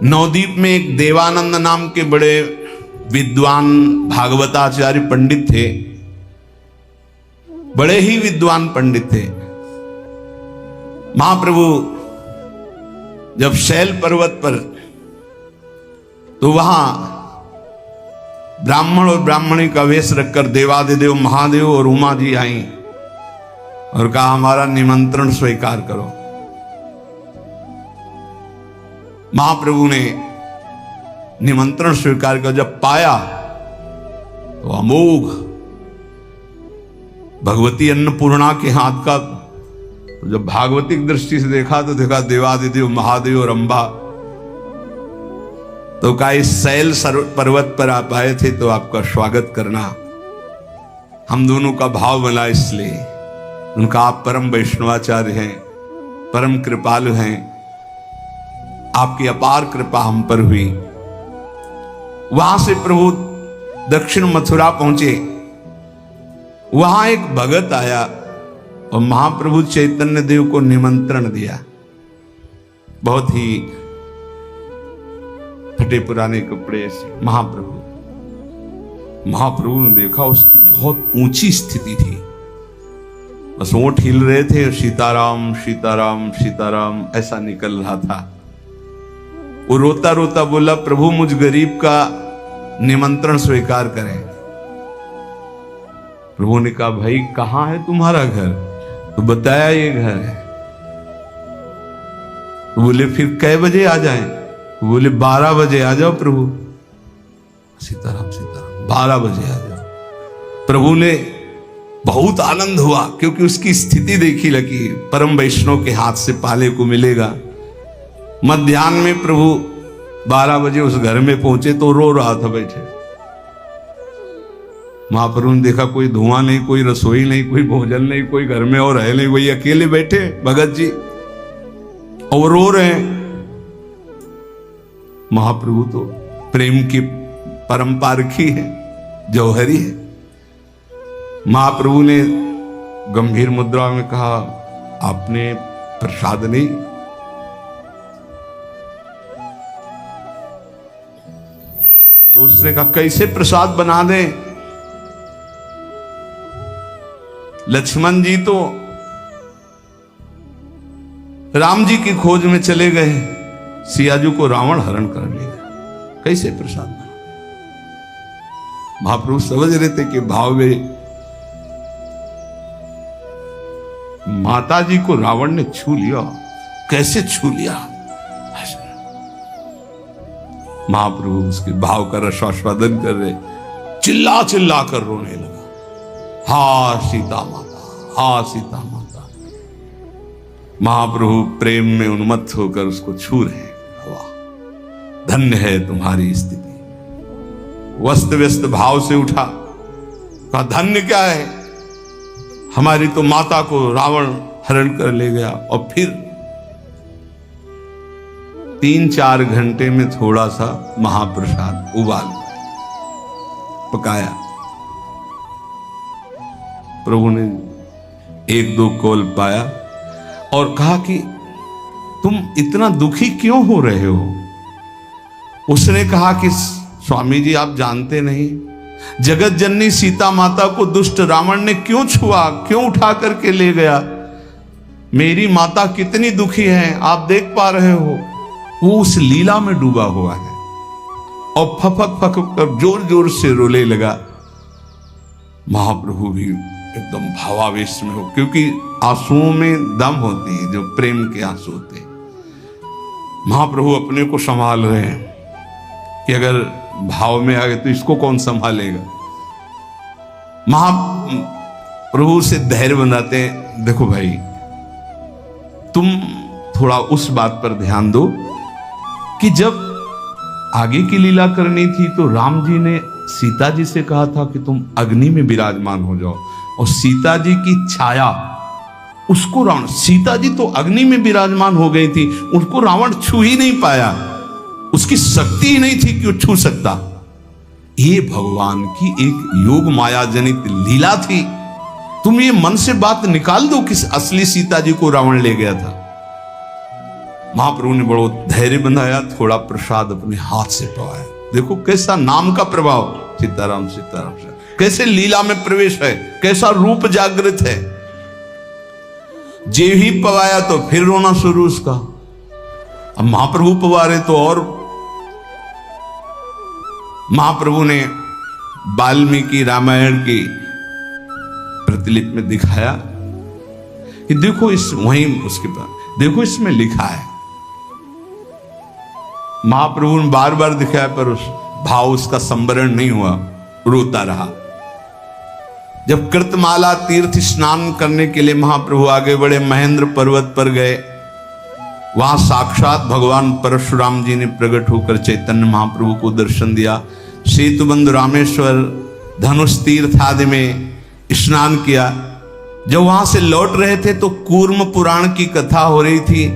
नवदीप में एक देवानंद नाम के बड़े विद्वान भागवताचार्य पंडित थे, बड़े ही विद्वान पंडित थे। महाप्रभु जब शैल पर्वत पर, तो वहां ब्राह्मण और ब्राह्मणी का वेश रखकर देवादिदेव महादेव और उमा जी आई और कहा हमारा निमंत्रण स्वीकार करो। महाप्रभु ने निमंत्रण स्वीकार कर जब पाया तो अमोघ भगवती अन्नपूर्णा के हाथ का, तो जब भागवतिक दृष्टि से देखा तो देखा देवादिदेव महादेव और अंबा। तो कहा इस शैल पर्वत पर आप आए थे तो आपका स्वागत करना, हम दोनों का भाव बना इसलिए। उनका आप परम वैष्णवाचार्य हैं, परम कृपालु हैं, आपकी अपार कृपा हम पर हुई। वहां से प्रभु दक्षिण मथुरा पहुंचे। वहां एक भगत आया और महाप्रभु चैतन्य देव को निमंत्रण दिया। बहुत ही फटे पुराने कपड़े ऐसे महाप्रभु ने देखा उसकी बहुत ऊंची स्थिति थी, बस ओंठ हिल रहे थे और सीताराम सीताराम सीताराम ऐसा निकल रहा था। वो रोता रोता बोला प्रभु मुझ गरीब का निमंत्रण स्वीकार करें। प्रभु ने कहा भाई कहां है तुम्हारा घर? तो बताया ये घर है। तो बोले फिर कै बजे आ जाएं? तो बोले 12 बजे आ जाओ प्रभु। सीताराम सीताराम 12 बजे आ जाओ। प्रभु ने बहुत आनंद हुआ क्योंकि उसकी स्थिति देखी लगी, परम वैष्णव के हाथ से पाले को मिलेगा। मध्याह्न में प्रभु 12 बजे उस घर में पहुंचे तो रो रहा था बैठे। महाप्रभु ने देखा कोई धुआं नहीं, कोई रसोई नहीं, कोई भोजन नहीं, कोई घर में और है नहीं, वही अकेले बैठे भगत जी और रो रहे हैं। महाप्रभु तो प्रेम की परम पारखी है, जौहरी है। महाप्रभु ने गंभीर मुद्रा में कहा आपने प्रसाद नहीं? तो उसने कहा कैसे प्रसाद बना दें? लक्ष्मण जी तो राम जी की खोज में चले गए, सियाजू को रावण हरण कर ले गया, कैसे प्रसाद बना? महाप्रभु समझ रहे थे कि भाव में माता जी को रावण ने छू लिया। कैसे छू लिया? महाप्रभु उसके भाव का रसास्वादन कर रहे, चिल्ला चिल्ला कर रोने लगा, हा सीता माता, हा सीता माता। महाप्रभु प्रेम में उन्मत्त होकर उसको छू रहे हैं। वाह धन्य है तुम्हारी स्थिति। वस्त व्यस्त भाव से उठा, कहा धन्य क्या है, हमारी तो माता को रावण हरण कर ले गया। और फिर 3-4 घंटे में थोड़ा सा महाप्रसाद उबाल पकाया। प्रभु ने 1-2 कौल पाया और कहा कि तुम इतना दुखी क्यों हो रहे हो? उसने कहा कि स्वामी जी आप जानते नहीं, जगत जननी सीता माता को दुष्ट रावण ने क्यों छुआ, क्यों उठा करके ले गया? मेरी माता कितनी दुखी है आप देख पा रहे हो। वो उस लीला में डूबा हुआ है और फपक फपक कर जोर जोर से रोने लगा। महाप्रभु भी एकदम भावावेश में हो, क्योंकि आंसुओं में दम होती है, जो प्रेम के आंसू होते हैं। महाप्रभु अपने को संभाल रहे हैं कि अगर भाव में आ गए तो इसको कौन संभालेगा। महाप्रभु से धैर्य बनाते हैं, देखो भाई तुम थोड़ा उस बात पर ध्यान दो कि जब आगे की लीला करनी थी तो राम जी ने सीता जी से कहा था कि तुम अग्नि में विराजमान हो जाओ, और सीता जी की छाया उसको रावण, सीता जी तो अग्नि में विराजमान हो गई थी, उसको रावण छू ही नहीं पाया, उसकी शक्ति ही नहीं थी कि वो छू सकता। ये भगवान की एक योग माया जनित लीला थी। तुम ये मन से बात निकाल दो कि असली सीता जी को रावण ले गया था। महाप्रभु ने बड़ो धैर्य बनाया, थोड़ा प्रसाद अपने हाथ से पवाया। देखो कैसा नाम का प्रभाव, सीताराम सीताराम से कैसे लीला में प्रवेश है, कैसा रूप जागृत है। जे ही पवाया तो फिर रोना शुरू उसका। अब महाप्रभु पवा रहे तो और। महाप्रभु ने वाल्मीकि रामायण की प्रतिलिपि में दिखाया कि देखो इस वहीं उसके बाद देखो इसमें लिखा है। महाप्रभु ने बार बार दिखाया पर उस भाव उसका संवरण नहीं हुआ, रोता रहा। जब कृतमाला तीर्थ स्नान करने के लिए महाप्रभु आगे बढ़े, महेंद्र पर्वत पर गए, वहां साक्षात भगवान परशुराम जी ने प्रकट होकर चैतन्य महाप्रभु को दर्शन दिया। सेतुबंध रामेश्वर धनुष तीर्थ आदि में स्नान किया। जब वहां से लौट रहे थे तो कूर्म पुराण की कथा हो रही थी,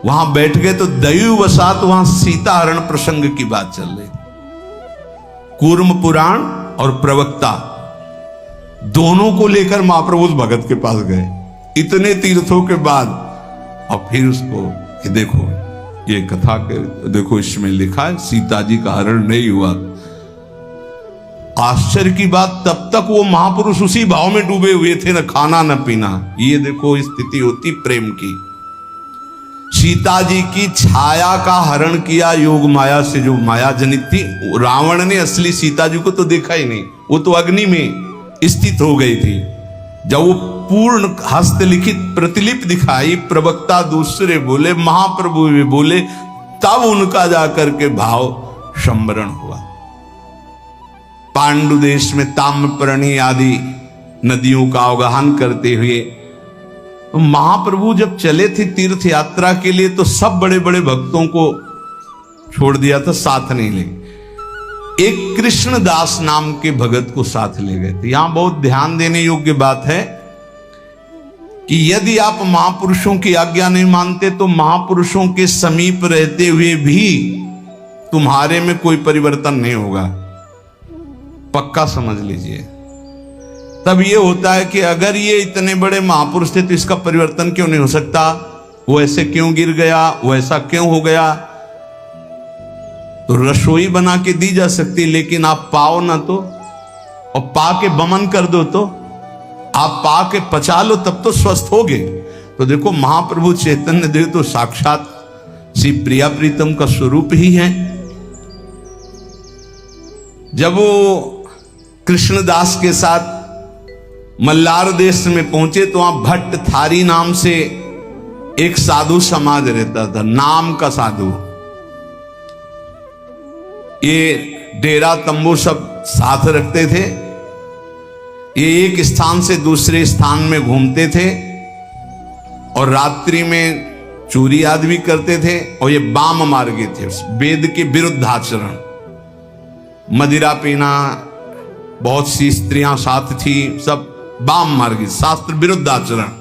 वहां बैठ गए तो दैववशात वहां सीता हरण प्रसंग की बात चल रही थी। कूर्म पुराण और प्रवक्ता दोनों को लेकर महाप्रभु भगत के पास गए इतने तीर्थों के बाद, और फिर उसको कि देखो ये कथा के देखो इसमें लिखा है सीता जी का हरण नहीं हुआ। आश्चर्य की बात, तब तक वो महापुरुष उसी भाव में डूबे हुए थे, न खाना न पीना। ये देखो स्थिति होती प्रेम की। सीता जी की छाया का हरण किया योग माया से, जो माया जनित थी। रावण ने असली सीता जी को तो देखा ही नहीं, वो तो अग्नि में स्थित हो गई थी। जब वो पूर्ण हस्तलिखित प्रतिलिपि दिखाई, प्रवक्ता दूसरे बोले, महाप्रभु भी बोले, तब उनका जाकर के भाव संवरण हुआ। पांडु देश में ताम्रपर्णी आदि नदियों का अवगाहन करते हुए महाप्रभु जब चले थे तीर्थ यात्रा के लिए, तो सब बड़े बड़े भक्तों को छोड़ दिया था, साथ नहीं ले। एक कृष्णदास नाम के भगत को साथ ले गए थे। यहां बहुत ध्यान देने योग्य बात है कि यदि आप महापुरुषों की आज्ञा नहीं मानते तो महापुरुषों के समीप रहते हुए भी तुम्हारे में कोई परिवर्तन नहीं होगा, पक्का समझ लीजिए। तब ये होता है कि अगर ये इतने बड़े महापुरुष थे तो इसका परिवर्तन क्यों नहीं हो सकता, वो ऐसे क्यों गिर गया, वो ऐसा क्यों हो गया। तो रसोई बना के दी जा सकती, लेकिन आप पाओ ना तो, और पा के बमन कर दो तो, आप पा के पचा लो तब तो स्वस्थ होगे। तो देखो महाप्रभु चैतन्य देव तो साक्षात श्री प्रिया प्रीतम का स्वरूप ही है। जब वो कृष्णदास के साथ मल्लार देश में पहुंचे तो वहां भट्ट थारी नाम से एक साधु समाज रहता था, नाम का साधु। ये डेरा तंबू सब साथ रखते थे, ये एक स्थान से दूसरे स्थान में घूमते थे और रात्रि में चोरी आदि भी करते थे। और ये वाम मार्गी थे, वेद के विरुद्ध आचरण, मदिरा पीना, बहुत सी स्त्रियां साथ थी, सब वाम मार्गी, शास्त्र विरुद्ध आचरण।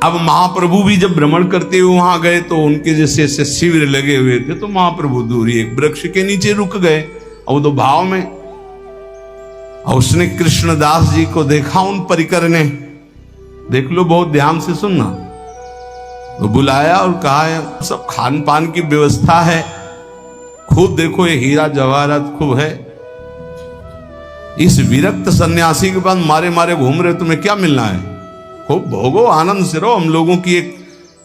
अब महाप्रभु भी जब भ्रमण करते हुए वहां गए तो उनके जैसे ऐसे शिविर लगे हुए थे, तो महाप्रभु दूरी एक वृक्ष के नीचे रुक गए और तो भाव में। और उसने कृष्णदास जी को देखा, उन परिकर ने, देख लो बहुत ध्यान से सुनना, तो बुलाया और कहा सब खान पान की व्यवस्था है, खूब देखो ये हीरा जवाहरात खूब है। इस विरक्त सन्यासी के पास मारे मारे घूम रहे, तुम्हें क्या मिलना है, खूब भोगो, आनंद से रहो। हम लोगों की एक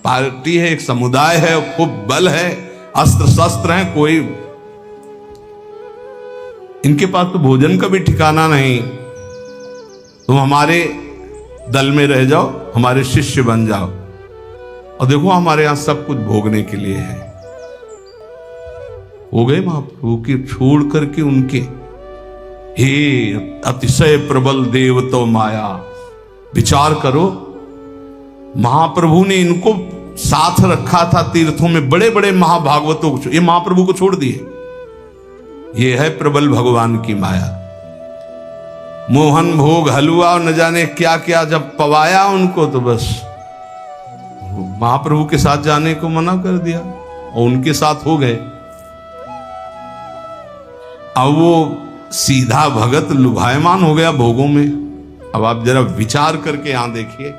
पार्टी है, एक समुदाय है, खूब बल है, अस्त्र शस्त्र हैं, कोई इनके पास तो भोजन का भी ठिकाना नहीं। तुम हमारे दल में रह जाओ, हमारे शिष्य बन जाओ, और देखो हमारे यहां सब कुछ भोगने के लिए है। हो गए महाप्रभु की छोड़ करके उनके, हे अतिशय प्रबल देव तो माया। विचार करो, महाप्रभु ने इनको साथ रखा था तीर्थों में, बड़े बड़े महाभागवतों को, ये महाप्रभु को छोड़ दिए। ये है प्रबल भगवान की माया। मोहन भोग हलवा और न जाने क्या क्या जब पवाया उनको, तो बस महाप्रभु के साथ जाने को मना कर दिया और उनके साथ हो गए। अब वो सीधा भगत लुभायमान हो गया भोगों में। अब आप जरा विचार करके यहां देखिए,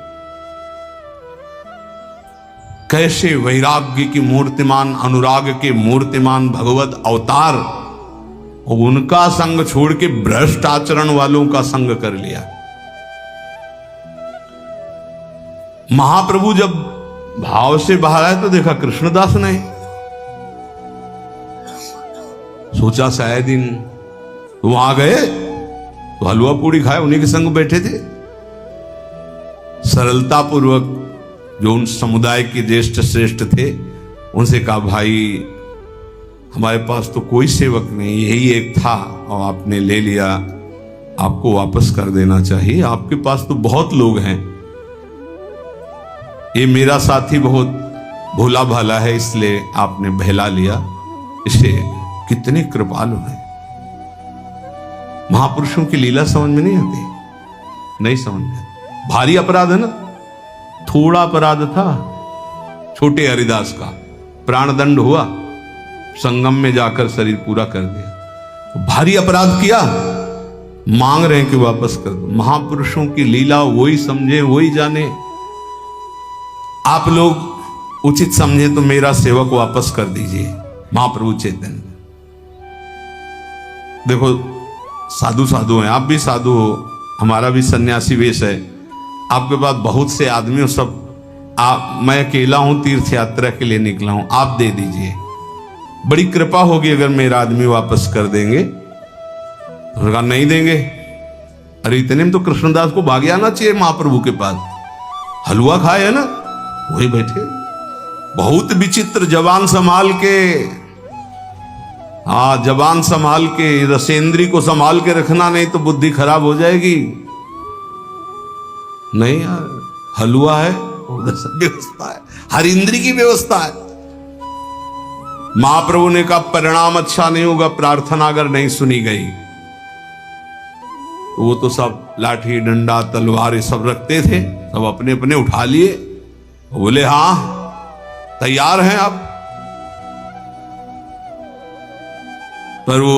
कैसे वैराग्य की मूर्तिमान, अनुराग के मूर्तिमान भगवत अवतार, उनका संग छोड़ के भ्रष्ट आचरण वालों का संग कर लिया। महाप्रभु जब भाव से बाहर आए तो देखा कृष्णदास ने, सोचा शायद इन तो वहां गए तो हलवा पूड़ी खाए, उन्हीं के संग बैठे थे। सरलता पूर्वक जो उन समुदाय के ज्येष्ठ श्रेष्ठ थे उनसे कहा, भाई हमारे पास तो कोई सेवक नहीं, यही एक था और आपने ले लिया, आपको वापस कर देना चाहिए। आपके पास तो बहुत लोग हैं, ये मेरा साथी बहुत भोला भाला है, इसलिए आपने बहला लिया इसे। कितने कृपालु हैं। महापुरुषों की लीला समझ में नहीं आती, नहीं समझ में आती। भारी अपराध है ना, थोड़ा अपराध था छोटे हरिदास का, प्राणदंड हुआ, संगम में जाकर शरीर पूरा कर दिया। भारी अपराध किया, मांग रहे हैं कि वापस कर दो। महापुरुषों की लीला वही समझे वही जाने। आप लोग उचित समझे तो मेरा सेवक वापस कर दीजिए। महाप्रभु चेतन, देखो साधु साधु हैं, आप भी साधु हो, हमारा भी सन्यासी वेश है, आपके पास बहुत से आदमी हो, सब आप, मैं अकेला हूं, तीर्थ यात्रा के लिए निकला हूं, आप दे दीजिए, बड़ी कृपा होगी अगर मेरा आदमी वापस कर देंगे। तो कहा नहीं देंगे। अरे इतने में तो कृष्णदास को भाग आना चाहिए महाप्रभु के पास, हलवा खाए है ना, वही बैठे। बहुत विचित्र, जवान संभाल के, हाँ जवान संभाल के, रसेंद्री को संभाल के रखना, नहीं तो बुद्धि खराब हो जाएगी। नहीं यार, हलवा है, उधर सब व्यवस्था है, हर इंद्री की व्यवस्था है। महाप्रभु ने कहा परिणाम अच्छा नहीं होगा, प्रार्थना अगर नहीं सुनी गई। तो वो तो सब लाठी डंडा तलवार ये सब रखते थे, सब अपने अपने उठा लिए, बोले हाँ तैयार हैं आप। पर वो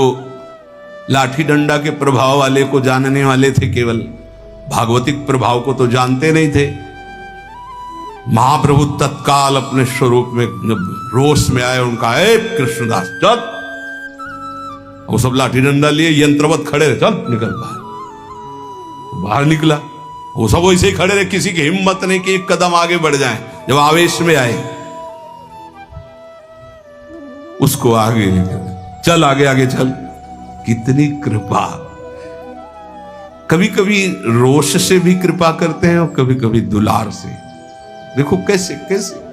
लाठी डंडा के प्रभाव वाले को जानने वाले थे, केवल भागवतिक प्रभाव को तो जानते नहीं थे। महाप्रभु तत्काल अपने स्वरूप में जब रोष में आए, उनका ए कृष्णदास चल, वो सब लाठी डंडा लिए यंत्रवत खड़े रहे, चल निकल बाहर। बाहर निकला, वो सब वैसे ही खड़े रहे, किसी की हिम्मत नहीं कि एक कदम आगे बढ़ जाए। जब आवेश में आए उसको आगे निकल, चल आगे आगे चल। कितनी कृपा, कभी कभी रोष से भी कृपा करते हैं और कभी कभी दुलार से। देखो कैसे कैसे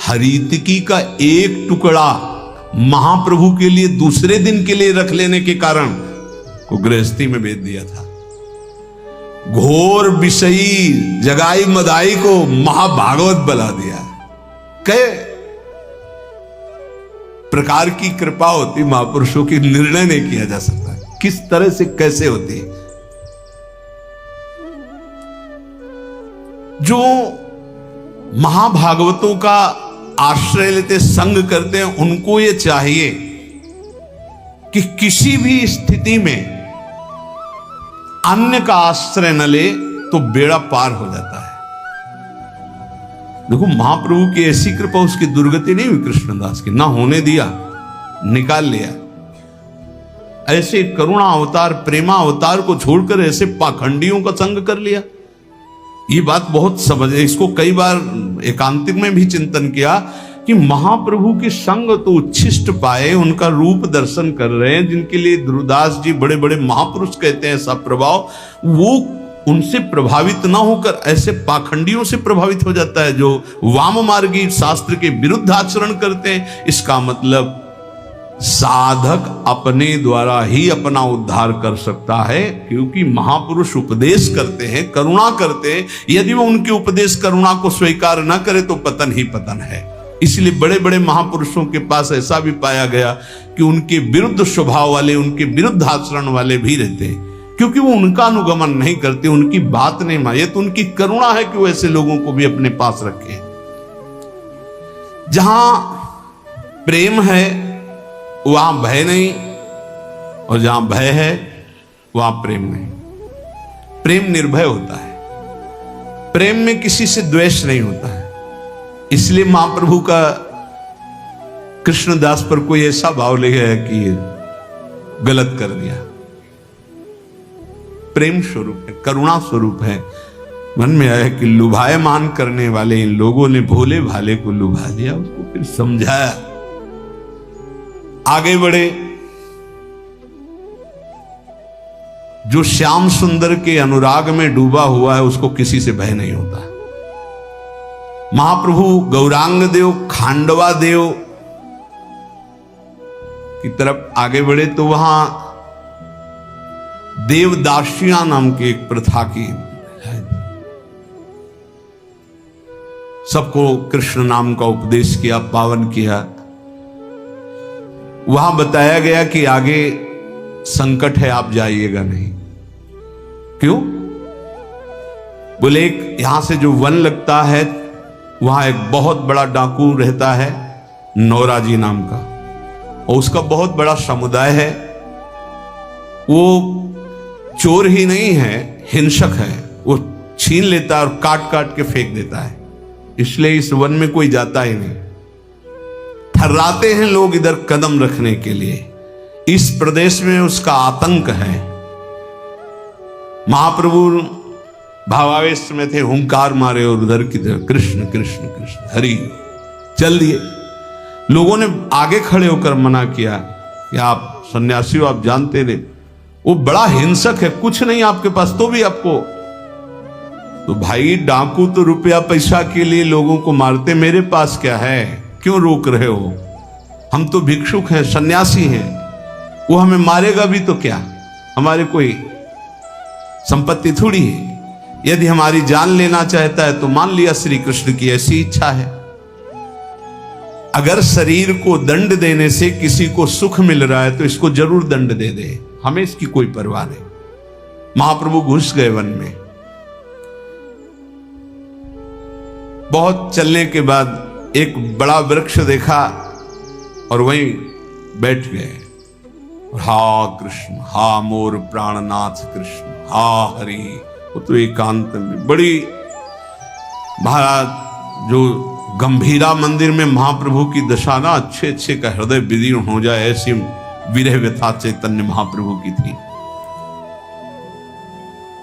हरितिकी का एक टुकड़ा महाप्रभु के लिए दूसरे दिन के लिए रख लेने के कारण को गृहस्थी में भेज दिया था। घोर विषयी जगाई मदाई को महाभागवत बना दिया। कई प्रकार की कृपा होती महापुरुषों की, निर्णय नहीं किया जा सकता किस तरह से कैसे होती। जो महाभागवतों का आश्रय लेते, संग करते हैं, उनको ये चाहिए कि किसी भी स्थिति में अन्य का आश्रय न ले तो बेड़ा पार हो जाता है। देखो महाप्रभु की ऐसी कृपा, उसकी दुर्गति नहीं हुई कृष्णदास की, ना होने दिया, निकाल लिया। ऐसे करुणा अवतार, प्रेमा अवतार को छोड़कर ऐसे पाखंडियों का संग कर लिया। ये बात बहुत समझ, इसको कई बार एकांतिक में भी चिंतन किया कि महाप्रभु के संग तो उच्छिष्ट पाए, उनका रूप दर्शन कर रहे हैं, जिनके लिए ध्रुवदास जी बड़े बड़े महापुरुष कहते हैं ऐसा प्रभाव, वो उनसे प्रभावित ना होकर ऐसे पाखंडियों से प्रभावित हो जाता है जो वाम मार्गी शास्त्र के विरुद्ध आचरण करते हैं। इसका मतलब साधक अपने द्वारा ही अपना उद्धार कर सकता है, क्योंकि महापुरुष उपदेश करते हैं, करुणा करते हैं। यदि वो उनके उपदेश करुणा को स्वीकार न करे तो पतन ही पतन है। इसलिए बड़े बड़े महापुरुषों के पास ऐसा भी पाया गया कि उनके विरुद्ध स्वभाव वाले, उनके विरुद्ध आचरण वाले भी रहते हैं, क्योंकि वो उनका अनुगमन नहीं करते, उनकी बात नहीं माने। तो उनकी करुणा है कि वो ऐसे लोगों को भी अपने पास रखे। जहां प्रेम है वहां भय नहीं, और जहां भय है वहां प्रेम नहीं। प्रेम निर्भय होता है, प्रेम में किसी से द्वेष नहीं होता है। इसलिए महाप्रभु का कृष्णदास पर कोई ऐसा भाव ले गया है कि ये गलत कर दिया। प्रेम स्वरूप है, करुणा स्वरूप है। मन में आया कि लुभायमान करने वाले इन लोगों ने भोले भाले को लुभा दिया, उसको फिर समझाया, आगे बढ़े। जो श्याम सुंदर के अनुराग में डूबा हुआ है उसको किसी से भय नहीं होता। महाप्रभु गौरांग देव, खांडवा देव की तरफ आगे बढ़े तो वहां देवदासियां नाम की एक प्रथा की, सबको कृष्ण नाम का उपदेश किया, पावन किया। वहां बताया गया कि आगे संकट है, आप जाइएगा नहीं। क्यों? बोले एक यहां से जो वन लगता है वहां एक बहुत बड़ा डाकू रहता है नौराजी नाम का, और उसका बहुत बड़ा समुदाय है। वो चोर ही नहीं है, हिंसक है। वो छीन लेता है और काट काट के फेंक देता है, इसलिए इस वन में कोई जाता ही नहीं। थर्राते हैं लोग इधर कदम रखने के लिए। इस प्रदेश में उसका आतंक है। महाप्रभु भावावेश में थे, हुंकार मारे और उधर की तरफ कृष्ण कृष्ण कृष्ण हरि चल दिए। लोगों ने आगे खड़े होकर मना किया कि आप सन्यासी हो, आप जानते नहीं, वो बड़ा हिंसक है, कुछ नहीं आपके पास तो भी आपको। तो भाई डाकू तो रुपया पैसा के लिए लोगों को मारते, मेरे पास क्या है, क्यों रोक रहे हो? हम तो भिक्षुक हैं, सन्यासी हैं, वो हमें मारेगा भी तो क्या, हमारे कोई संपत्ति थोड़ी है। यदि हमारी जान लेना चाहता है तो मान लिया श्री कृष्ण की ऐसी इच्छा है। अगर शरीर को दंड देने से किसी को सुख मिल रहा है तो इसको जरूर दंड दे दे, हमें इसकी कोई परवाह नहीं। महाप्रभु घुस गए वन में। बहुत चलने के बाद एक बड़ा वृक्ष देखा और वहीं बैठ गए। हा कृष्ण, हा मोर प्राणनाथ कृष्ण, हा हरि। वो तो एकांत में बड़ी महाराज जो गंभीरा मंदिर में महाप्रभु की दशा ना अच्छे अच्छे का हृदय विदीर्ण हो जाए, ऐसी विरह व्यथा चैतन्य महाप्रभु की थी।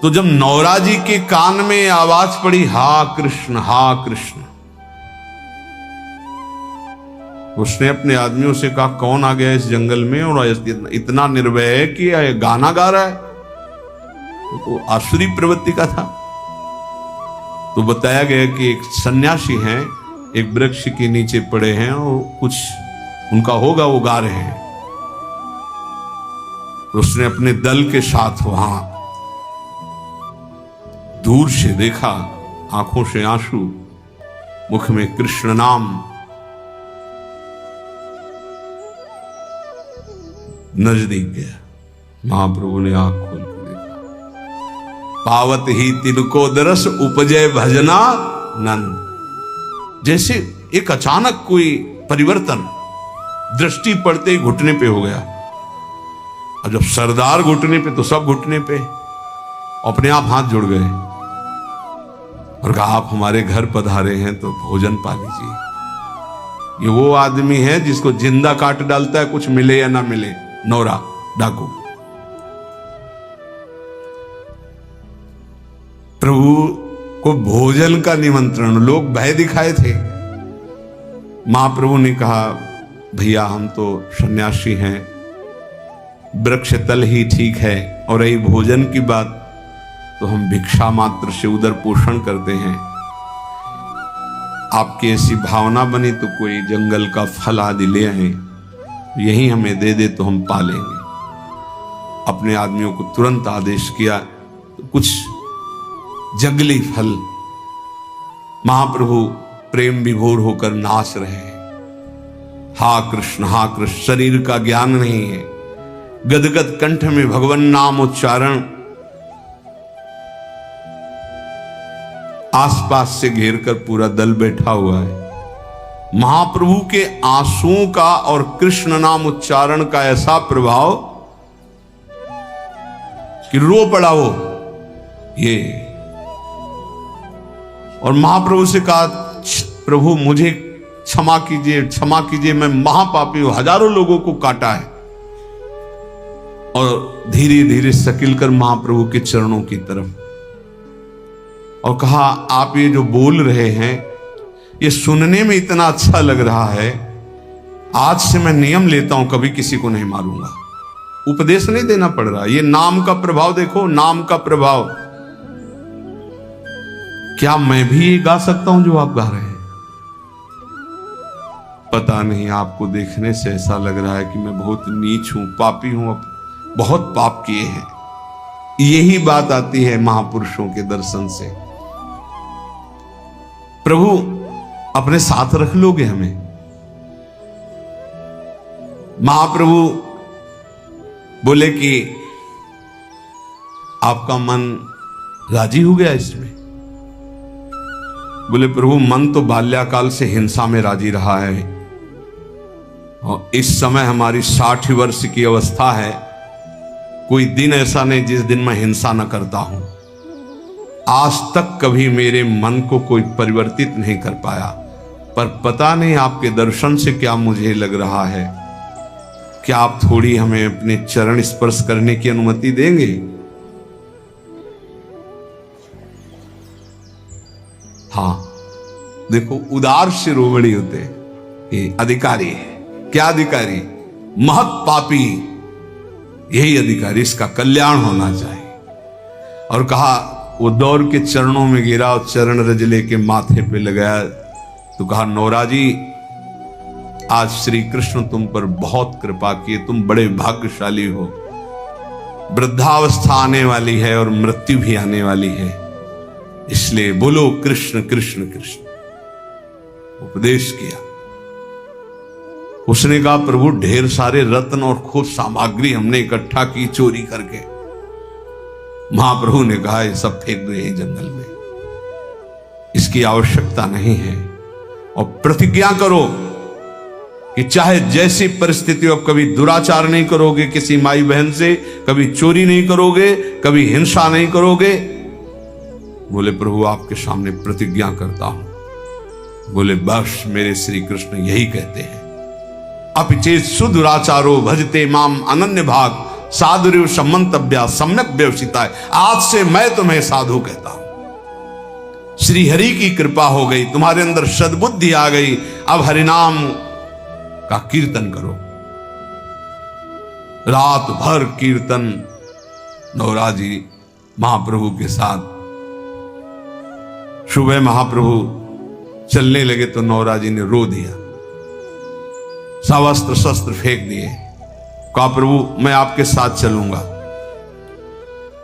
तो जब नौराजी के कान में आवाज पड़ी हा कृष्ण हा कृष्ण, उसने अपने आदमियों से कहा कौन आ गया इस जंगल में और इतना निर्भय है कि गाना गा रहा है। तो आसुरी प्रवृत्ति का था। तो बताया गया कि एक सन्यासी हैं, एक वृक्ष के नीचे पड़े हैं और कुछ उनका होगा, वो गा रहे हैं। तो उसने अपने दल के साथ वहां दूर से देखा, आंखों से आंसू, मुख में कृष्ण नाम। नजदीक गया, महाप्रभु ने आंख खोल कर देखा, पावत ही तिनको दरस उपजय भजना नंद। जैसे एक अचानक कोई परिवर्तन दृष्टि पड़ते ही घुटने पे हो गया। और जब सरदार घुटने पे तो सब घुटने पे, अपने आप हाथ जुड़ गए और कहा आप हमारे घर पधारे हैं तो भोजन पा लीजिए। ये वो आदमी है जिसको जिंदा काट डालता है, कुछ मिले या ना मिले, नौरा डाकू। प्रभु को भोजन का निमंत्रण, लोग भय दिखाए थे। महाप्रभु ने कहा भैया हम तो सन्यासी हैं, वृक्ष तल ही ठीक है, और रही भोजन की बात तो हम भिक्षा मात्र से उदर पोषण करते हैं। आपकी ऐसी भावना बनी तो कोई जंगल का फल आदि ले आए, यही हमें दे दे तो हम पा लेंगे। अपने आदमियों को तुरंत आदेश किया। तो कुछ जंगली फल, महाप्रभु प्रेम विभोर होकर नाच रहे हैं, हा कृष्ण शरीर का ज्ञान नहीं है। गदगद कंठ में भगवान नाम उच्चारण, आसपास से घेर कर पूरा दल बैठा हुआ है। महाप्रभु के आंसुओं का और कृष्ण नाम उच्चारण का ऐसा प्रभाव कि रो पड़ा वो ये। और महाप्रभु से कहा प्रभु मुझे क्षमा कीजिए, क्षमा कीजिए, मैं महापापी हूं, हजारों लोगों को काटा है। और धीरे धीरे सकिल कर महाप्रभु के चरणों की तरफ और कहा, आप ये जो बोल रहे हैं ये सुनने में इतना अच्छा लग रहा है, आज से मैं नियम लेता हूं कभी किसी को नहीं मारूंगा। उपदेश नहीं देना पड़ रहा, ये नाम का प्रभाव देखो, नाम का प्रभाव। क्या मैं भी ये गा सकता हूं जो आप गा रहे हैं? पता नहीं, आपको देखने से ऐसा लग रहा है कि मैं बहुत नीच हूं, पापी हूं, बहुत पाप किए हैं। यही बात आती है महापुरुषों के दर्शन से। प्रभु अपने साथ रख लोगे हमें? महाप्रभु बोले कि आपका मन राजी हो गया इसमें? बोले प्रभु मन तो बाल्याकाल से हिंसा में राजी रहा है और इस समय हमारी 60 वर्ष की अवस्था है, कोई दिन ऐसा नहीं जिस दिन मैं हिंसा न करता हूं। आज तक कभी मेरे मन को कोई परिवर्तित नहीं कर पाया, पर पता नहीं आपके दर्शन से क्या मुझे लग रहा है, क्या आप थोड़ी हमें अपने चरण स्पर्श करने की अनुमति देंगे? हाँ देखो, उदार शिरोमणि होते ये अधिकारी है। क्या अधिकारी? महत पापी, यही अधिकारी, इसका कल्याण होना चाहिए। और कहा, वो दौड़ के चरणों में गिरा और चरण रज लेके माथे पे लगाया तो कहा, नौरा जी आज श्री कृष्ण तुम पर बहुत कृपा किए, तुम बड़े भाग्यशाली हो। वृद्धावस्था आने वाली है और मृत्यु भी आने वाली है, इसलिए बोलो कृष्ण कृष्ण कृष्ण। उपदेश किया। उसने कहा, प्रभु ढेर सारे रत्न और खूब सामग्री हमने इकट्ठा की चोरी करके। महाप्रभु ने कहा, ये सब फेंक दो यही जंगल में, इसकी आवश्यकता नहीं है। और प्रतिज्ञा करो कि चाहे जैसी परिस्थिति हो, कभी दुराचार नहीं करोगे किसी माई बहन से, कभी चोरी नहीं करोगे, कभी हिंसा नहीं करोगे। बोले प्रभु आपके सामने प्रतिज्ञा करता हूं। बोले बस मेरे श्री कृष्ण यही कहते हैं, अपिचेत सुदुराचारो भजते माम अनन्य भाग साधुर्य सम्मंतव्या सम्यक व्यवसिता। आज से मैं तुम्हें साधु कहता हूं। श्री हरि की कृपा हो गई, तुम्हारे अंदर सद्बुद्धि आ गई, अब हरिनाम का कीर्तन करो। रात भर कीर्तन नौरा जी महाप्रभु के साथ। सुबह महाप्रभु चलने लगे तो नौरा जी ने रो दिया, सवस्त्र शस्त्र फेंक दिए, कहा प्रभु मैं आपके साथ चलूंगा।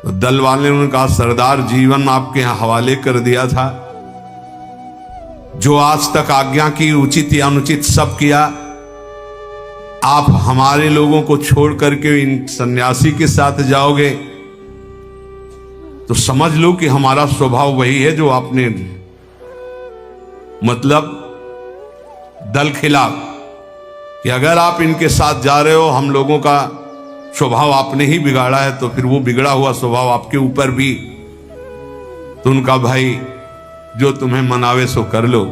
तो दल वाले ने कहा, सरदार जीवन आपके यहां हवाले कर दिया था, जो आज तक आज्ञा की उचित या अनुचित सब किया, आप हमारे लोगों को छोड़ करके इन सन्यासी के साथ जाओगे तो समझ लो कि हमारा स्वभाव वही है जो आपने, मतलब दल खिलाफ, कि अगर आप इनके साथ जा रहे हो, हम लोगों का स्वभाव आपने ही बिगाड़ा है, तो फिर वो बिगड़ा हुआ स्वभाव आपके ऊपर भी। तो उनका भाई जो तुम्हें मनावे सो कर लो।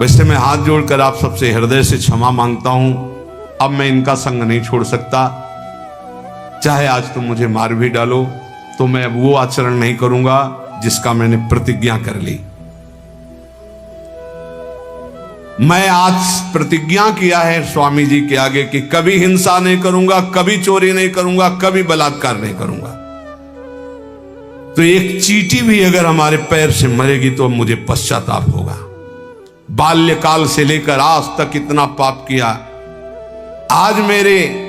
वैसे मैं हाथ जोड़कर आप सबसे हृदय से क्षमा मांगता हूं, अब मैं इनका संग नहीं छोड़ सकता। चाहे आज तुम मुझे मार भी डालो तो मैं अब वो आचरण नहीं करूंगा जिसका मैंने प्रतिज्ञा कर ली। मैं आज प्रतिज्ञा किया है स्वामी जी के आगे कि कभी हिंसा नहीं करूंगा, कभी चोरी नहीं करूंगा, कभी बलात्कार नहीं करूंगा। तो एक चींटी भी अगर हमारे पैर से मरेगी तो मुझे पश्चाताप होगा। बाल्यकाल से लेकर आज तक इतना पाप किया, आज मेरे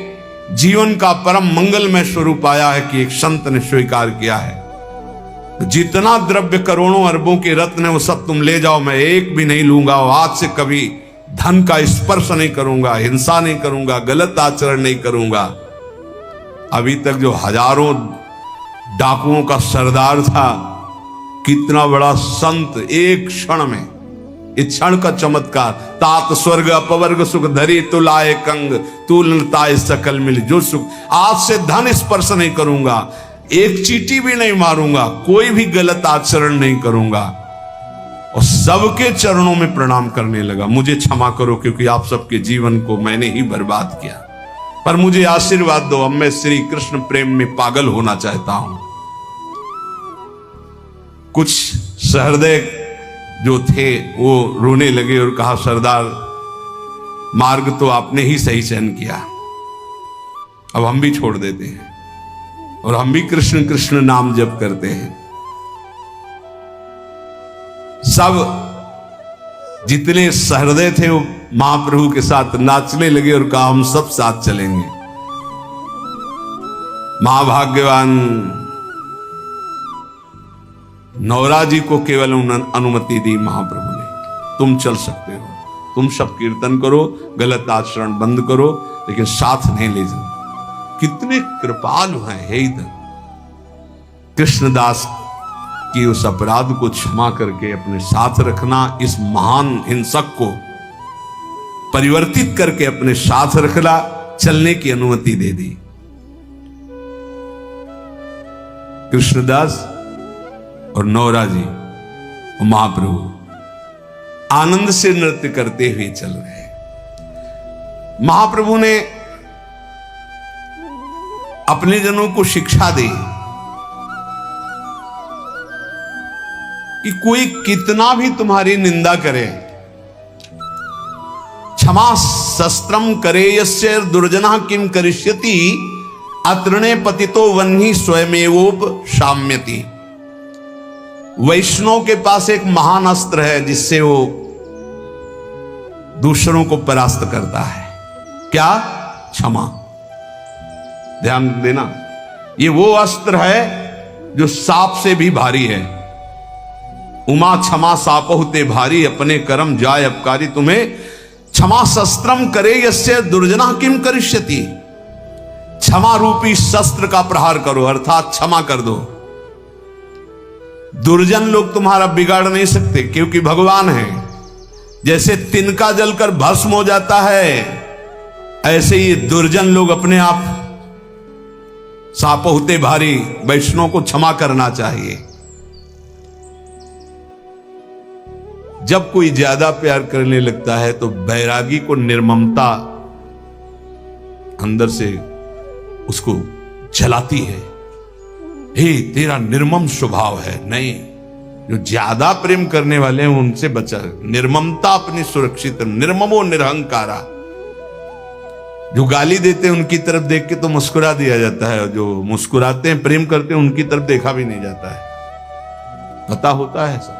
जीवन का परम मंगलमय स्वरूप आया है कि एक संत ने स्वीकार किया है, जितना द्रव्य करोड़ों अरबों के रत्न है वो सब तुम ले जाओ, मैं एक भी नहीं लूंगा। आज से कभी धन का स्पर्श नहीं करूंगा, हिंसा नहीं करूंगा, गलत आचरण नहीं करूंगा। अभी तक जो हजारों डाकुओं का सरदार था, कितना बड़ा संत, एक क्षण में, इस क्षण का चमत्कार। तात स्वर्ग अपवर्ग सुख धरी तुलाए कंग, तुलताए सकल मिल जो सुख। आज से धन स्पर्श नहीं करूंगा, एक चींटी भी नहीं मारूंगा, कोई भी गलत आचरण नहीं करूंगा। और सबके चरणों में प्रणाम करने लगा, मुझे क्षमा करो क्योंकि आप सबके जीवन को मैंने ही बर्बाद किया, पर मुझे आशीर्वाद दो, अब मैं श्री कृष्ण प्रेम में पागल होना चाहता हूं। कुछ सहृदय जो थे वो रोने लगे और कहा, सरदार मार्ग तो आपने ही सही चयन किया, अब हम भी छोड़ देते हैं और हम भी कृष्ण कृष्ण नाम जप करते हैं। सब जितने सहृदय थे वो महाप्रभु के साथ नाचने लगे और कहा, हम सब साथ चलेंगे। महाभाग्यवान नौरा जी को केवल अनुमति दी महाप्रभु ने, तुम चल सकते हो, तुम सब कीर्तन करो, गलत आचरण बंद करो, लेकिन साथ नहीं ले जाओ। कितने कृपालु हैं हे इधर। कृष्णदास की उस अपराध को क्षमा करके अपने साथ रखना, इस महान हिंसक को परिवर्तित करके अपने साथ रखना, चलने की अनुमति दे दी। कृष्णदास और नौरा जी और महाप्रभु आनंद से नृत्य करते हुए चल रहे। महाप्रभु ने अपने जनों को शिक्षा दी कि कोई कितना भी तुम्हारी निंदा करे, क्षमा शस्त्रम करे यस्य दुर्जना किम करिष्यति अतृणे पतितो वह्नि स्वयमेवोप शाम्यति। वैष्णव के पास एक महान अस्त्र है जिससे वो दूसरों को परास्त करता है। क्या? क्षमा। ध्यान देना, ये वो अस्त्र है जो सांप से भी भारी है। उमा क्षमा सापहुते भारी, अपने कर्म जाय अपकारी तुम्हें। क्षमा शस्त्रम करे यस्य दुर्जना किम करिष्यति। क्षमा रूपी शस्त्र का प्रहार करो, अर्थात क्षमा कर दो। दुर्जन लोग तुम्हारा बिगाड़ नहीं सकते क्योंकि भगवान है। जैसे तिनका जलकर भस्म हो जाता है, ऐसे ही दुर्जन लोग अपने आप सापहुते भारी। वैष्णव को क्षमा करना चाहिए। जब कोई ज्यादा प्यार करने लगता है तो बैरागी को निर्ममता अंदर से उसको जलाती है। हे तेरा निर्मम स्वभाव है। नहीं, जो ज्यादा प्रेम करने वाले हैं उनसे बचा। निर्ममता अपनी सुरक्षित, निर्ममो निरहंकारा। जो गाली देते हैं उनकी तरफ देख के तो मुस्कुरा दिया जाता है, जो मुस्कुराते हैं प्रेम करते हैं उनकी तरफ देखा भी नहीं जाता है। पता होता है सब,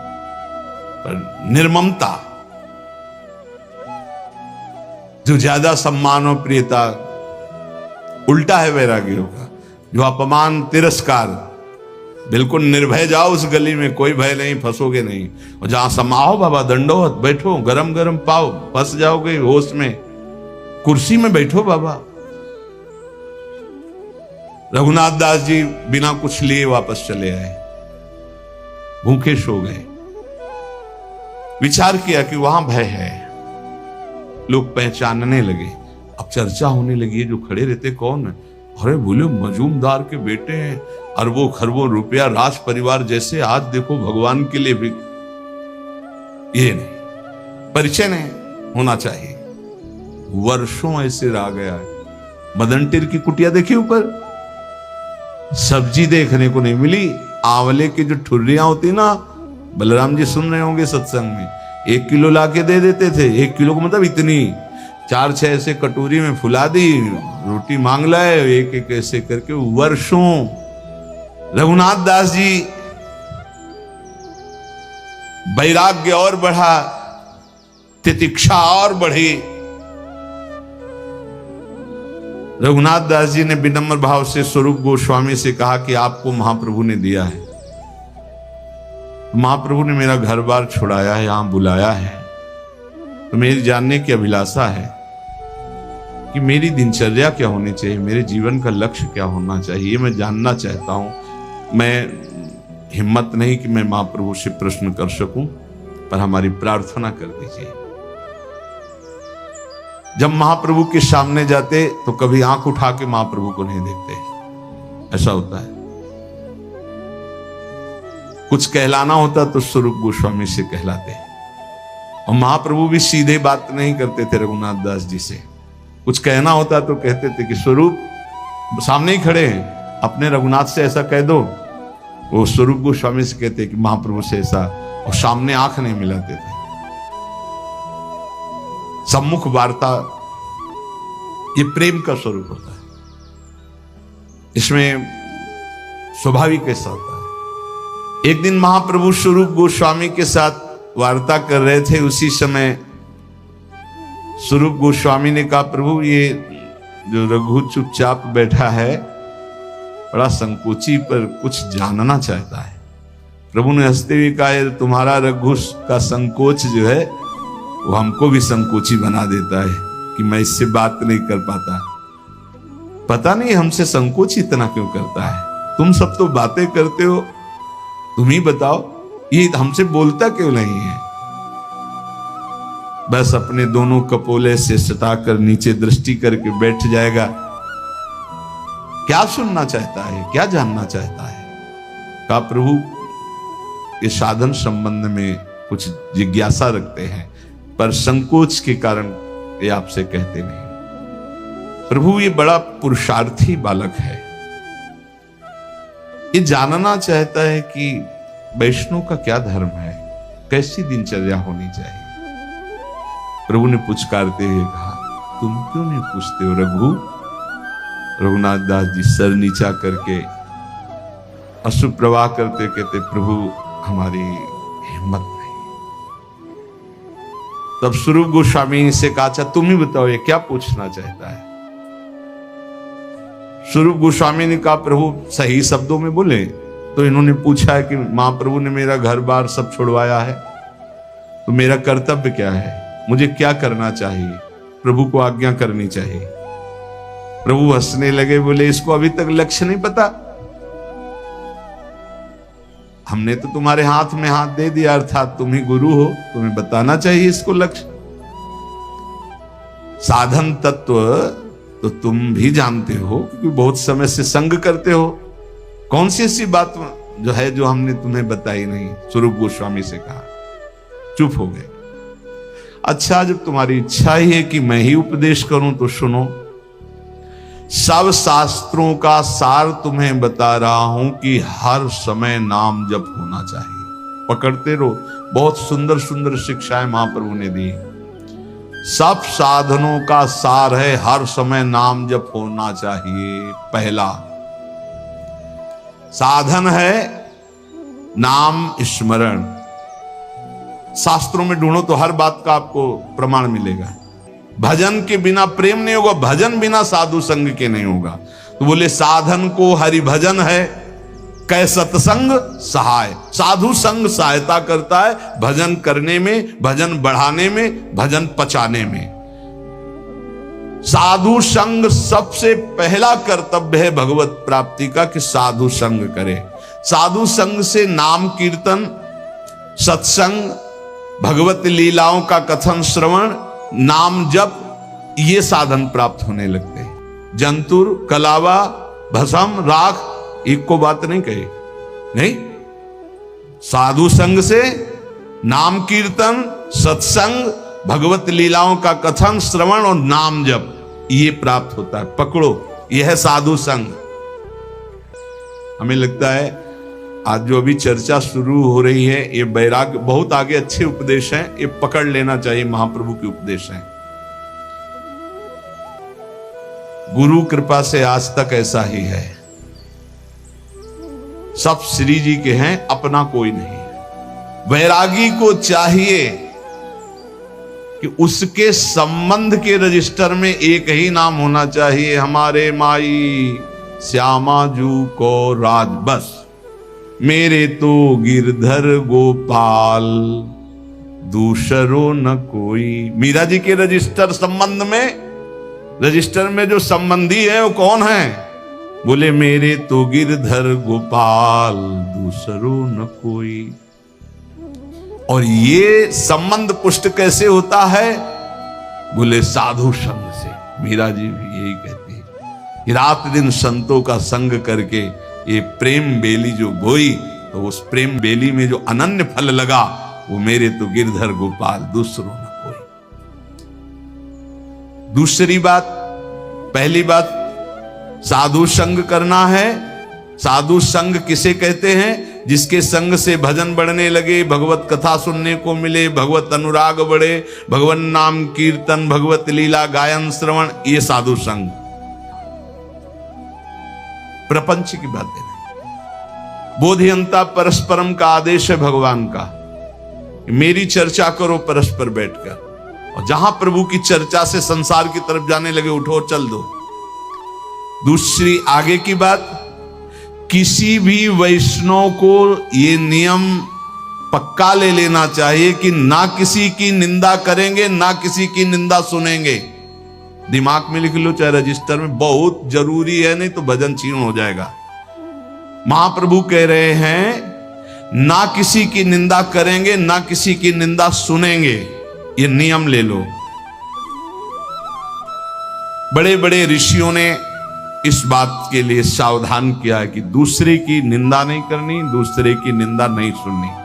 पर निर्ममता, जो ज्यादा सम्मान और प्रियता, उल्टा है वैरागियों का। जो अपमान तिरस्कार, बिल्कुल निर्भय जाओ उस गली में, कोई भय नहीं, फंसोगे नहीं। और जहां समाओ बाबा दंडोत, बैठो, गरम गरम पाओ, फंस जाओगे होश में, कुर्सी में बैठो बाबा। रघुनाथ दास जी बिना कुछ लिए वापस चले आए, भूखे सो गए। विचार किया कि वहां भय है, लोग पहचानने लगे। अब चर्चा होने लगी, जो खड़े रहते कौन है? अरे बोले मजूमदार के बेटे हैं, अरबों खरबों रुपया, राज परिवार जैसे। आज देखो भगवान के लिए भी ये नहीं, परिचय नहीं होना चाहिए। वर्षों ऐसे रह गया है। मदन टेर की कुटिया देखी ऊपर, सब्जी देखने को नहीं मिली। आंवले की जो ठुर्रियां होती ना, बलराम जी सुन रहे होंगे सत्संग में, 1 किलो लाके दे देते थे। 1 किलो को मतलब इतनी, 4-6 ऐसे कटोरी में फुला दी, रोटी मांग लाए, एक एक ऐसे करके। वर्षों रघुनाथ दास जी वैराग्य और बढ़ा, तितिक्षा और बढ़ी। रघुनाथ दास जी ने विनम्र भाव से स्वरूप गोस्वामी से कहा कि आपको महाप्रभु ने दिया है, महाप्रभु ने मेरा घर बार छुड़ाया है, यहां बुलाया है, तो मेरी जानने की अभिलाषा है कि मेरी दिनचर्या क्या होनी चाहिए, मेरे जीवन का लक्ष्य क्या होना चाहिए, मैं जानना चाहता हूं। मैं हिम्मत नहीं कि मैं महाप्रभु से प्रश्न कर सकूं, पर हमारी प्रार्थना कर दीजिए। जब महाप्रभु के सामने जाते तो कभी आंख उठा के महाप्रभु को नहीं देखते, ऐसा होता है। कुछ कहलाना होता तो स्वरूप गोस्वामी से कहलाते, और महाप्रभु भी सीधे बात नहीं करते थे रघुनाथ दास जी से। कुछ कहना होता तो कहते थे कि स्वरूप सामने ही खड़े हैं, अपने रघुनाथ से ऐसा कह दो। वो स्वरूप गोस्वामी से कहते कि महाप्रभु से ऐसा, और सामने आंख नहीं मिलाते थे। सम्मुख वार्ता ये प्रेम का स्वरूप होता है, इसमें स्वाभाविक ऐसा होता है। एक दिन महाप्रभु स्वरूप गोस्वामी के साथ वार्ता कर रहे थे, उसी समय स्वरूप गोस्वामी ने कहा, प्रभु ये जो रघु चुपचाप बैठा है बड़ा संकोची पर कुछ जानना चाहता है। प्रभु ने हंसते हुए कहा, तुम्हारा रघु का संकोच जो है वो हमको भी संकोची बना देता है कि मैं इससे बात नहीं कर पाता। पता नहीं हमसे संकोच इतना क्यों करता है। तुम सब तो बातें करते हो, तुम ही बताओ ये हमसे बोलता क्यों नहीं है। बस अपने दोनों कपोले से सटाकर नीचे दृष्टि करके बैठ जाएगा। क्या सुनना चाहता है, क्या जानना चाहता है। कहा, प्रभु ये साधन संबंध में कुछ जिज्ञासा रखते हैं, पर संकोच के कारण ये आपसे कहते नहीं। प्रभु ये बड़ा पुरुषार्थी बालक है, ये जानना चाहता है कि वैष्णव का क्या धर्म है, कैसी दिनचर्या होनी चाहिए। प्रभु ने पुचकारते हुए कहा, तुम क्यों नहीं पूछते हो रघु। रघुनाथ दास जी सर नीचा करके अश्रु प्रवाह करते कहते, प्रभु हमारी हिम्मत नहीं। तब स्वरूप गोस्वामी से कहा, अच्छा तुम ही बताओ ये क्या पूछना चाहता है। स्वरूप गोस्वामी ने कहा, प्रभु सही शब्दों में बोले तो इन्होंने पूछा है कि महाप्रभु ने मेरा घर बार सब छुड़वाया है, तो मेरा कर्तव्य क्या है, मुझे क्या करना चाहिए। प्रभु को आज्ञा करनी चाहिए। प्रभु हंसने लगे, बोले इसको अभी तक लक्ष्य नहीं पता। हमने तो तुम्हारे हाथ में हाथ दे दिया, अर्थात तुम ही गुरु हो, तुम्हें बताना चाहिए इसको लक्ष्य। साधन तत्व तो तुम भी जानते हो क्योंकि बहुत समय से संग करते हो। कौन सी ऐसी बात जो है जो हमने तुम्हें बताई नहीं। स्वरूप गोस्वामी से कहा, चुप हो गए। अच्छा जब तुम्हारी इच्छा ही है कि मैं ही उपदेश करूं तो सुनो। सब शास्त्रों का सार तुम्हें बता रहा हूं कि हर समय नाम जप होना चाहिए। पकड़ते रहो, बहुत सुंदर सुंदर शिक्षाएं महाप्रभु ने दी। सब साधनों का सार है हर समय नाम जप होना चाहिए। पहला साधन है नाम स्मरण। शास्त्रों में ढूंढो तो हर बात का आपको प्रमाण मिलेगा। भजन के बिना प्रेम नहीं होगा, भजन बिना साधु संग के नहीं होगा। तो बोले साधन को हरि भजन है, कै सत्संग सहाय। साधु संग सहायता करता है भजन करने में, भजन बढ़ाने में, भजन पचाने में। साधु संग सबसे पहला कर्तव्य है भगवत प्राप्ति का कि साधु संग करे। साधु संग से नाम कीर्तन, सत्संग, भगवत लीलाओं का कथन श्रवण, नाम जप, ये साधन प्राप्त होने लगते हैं। जंतुर, कलावा, भस्म, राख एक को बात नहीं कही नहीं। साधु संग से नाम कीर्तन, सत्संग, भगवत लीलाओं का कथन श्रवण और नाम जप ये प्राप्त होता है। पकड़ो, यह है साधु संग। हमें लगता है आज जो अभी चर्चा शुरू हो रही है ये वैराग्य, बहुत आगे अच्छे उपदेश हैं, ये पकड़ लेना चाहिए। महाप्रभु के उपदेश हैं। गुरु कृपा से आज तक ऐसा ही है। सब श्री जी के हैं, अपना कोई नहीं। वैरागी को चाहिए कि उसके संबंध के रजिस्टर में एक ही नाम होना चाहिए, हमारे माई श्यामा जू को राज। बस मेरे तो गिरधर गोपाल दूसरो न कोई। मीरा जी के रजिस्टर संबंध में, रजिस्टर में जो संबंधी है वो कौन है? बोले मेरे तो गिरधर गोपाल दूसरो न कोई। और ये संबंध पुष्ट कैसे होता है? बोले साधु संग से। मीरा जी भी यही कहती है कि रात दिन संतों का संग करके ये प्रेम बेली जो बोई तो उस प्रेम बेली में जो अनन्य फल लगा, वो मेरे तो गिरधर गोपाल दूसरों न कोई। दूसरी बात, पहली बात साधु संग करना है। साधु संग किसे कहते हैं? जिसके संग से भजन बढ़ने लगे, भगवत कथा सुनने को मिले, भगवत अनुराग बढ़े, भगवान नाम कीर्तन, भगवत लीला गायन श्रवण, ये साधु संग। प्रपंच की बातें नहीं। बोधियंता परस्परम का आदेश है भगवान का, मेरी चर्चा करो परस्पर बैठकर, और जहां प्रभु की चर्चा से संसार की तरफ जाने लगे, उठो चल दो। दूसरी आगे की बात, किसी भी वैष्णव को ये नियम पक्का ले लेना चाहिए कि ना किसी की निंदा करेंगे, ना किसी की निंदा सुनेंगे। दिमाग में लिख लो, चाहे रजिस्टर में, बहुत जरूरी है, नहीं तो भजन छीन हो जाएगा। महाप्रभु कह रहे हैं ना किसी की निंदा करेंगे, ना किसी की निंदा सुनेंगे, ये नियम ले लो। बड़े बड़े ऋषियों ने इस बात के लिए सावधान किया है कि दूसरे की निंदा नहीं करनी, दूसरे की निंदा नहीं सुननी।